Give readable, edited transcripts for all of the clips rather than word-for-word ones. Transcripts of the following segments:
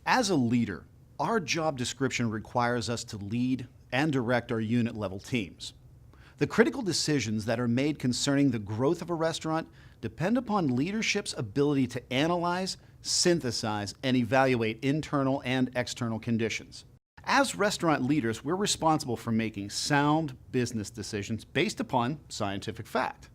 As a leader, our job description requires us to lead and direct our unit-level teams. The critical decisions that are made concerning the growth of a restaurant depend upon leadership's ability to analyze, synthesize, and evaluate internal and external conditions. As restaurant leaders, we're responsible for making sound business decisions based upon scientific fact.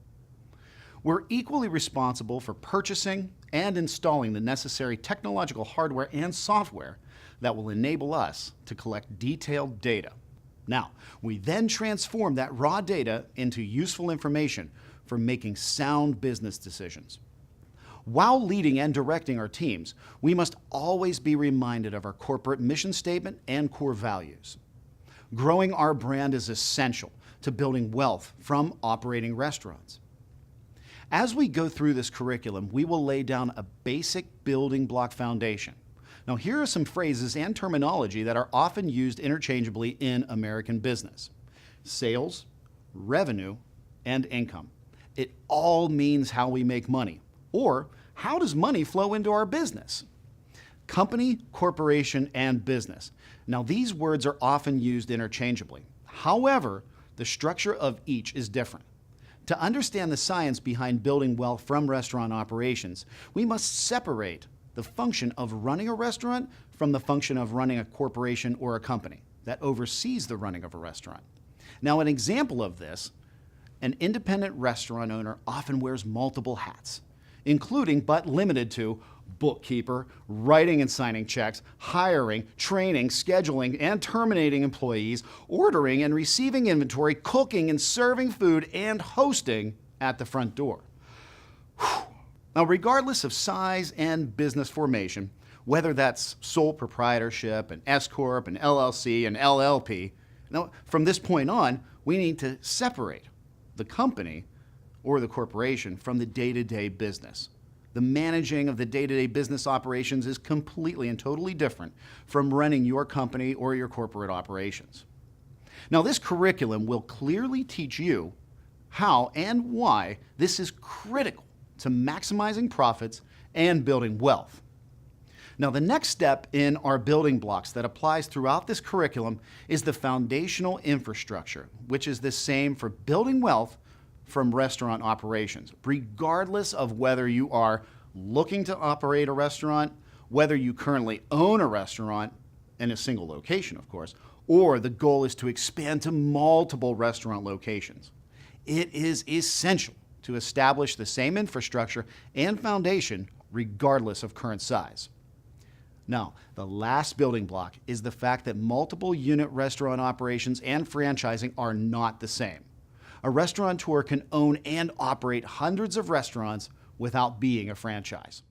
We're equally responsible for purchasing and installing the necessary technological hardware and software that will enable us to collect detailed data. Now, we then transform that raw data into useful information for making sound business decisions. While leading and directing our teams, we must always be reminded of our corporate mission statement and core values. Growing our brand is essential to building wealth from operating restaurants. As we go through this curriculum, we will lay down a basic building block foundation. Now, here are some phrases and terminology that are often used interchangeably in American business: sales, revenue, and income. It all means how we make money, or how does money flow into our business? Company, corporation, and business. Now, these words are often used interchangeably. However, the structure of each is different. To understand the science behind building wealth from restaurant operations, we must separate the function of running a restaurant from the function of running a corporation or a company that oversees the running of a restaurant. Now, an example of this, an independent restaurant owner often wears multiple hats, including but limited to bookkeeper, writing and signing checks, hiring, training, scheduling and terminating employees, ordering and receiving inventory, cooking and serving food, and hosting at the front door. Now, regardless of size and business formation, whether that's sole proprietorship, an S-Corp, an LLC, an LLP, now, from this point on, we need to separate the company or the corporation from the day-to-day business. The managing of the day-to-day business operations is completely and totally different from running your company or your corporate operations. Now, this curriculum will clearly teach you how and why this is critical to maximizing profits and building wealth. Now, the next step in our building blocks that applies throughout this curriculum is the foundational infrastructure, which is the same for building wealth from restaurant operations, regardless of whether you are looking to operate a restaurant, whether you currently own a restaurant in a single location, of course, or the goal is to expand to multiple restaurant locations. It is essential to establish the same infrastructure and foundation regardless of current size. Now, the last building block is the fact that multiple unit restaurant operations and franchising are not the same. A restaurateur can own and operate hundreds of restaurants without being a franchise.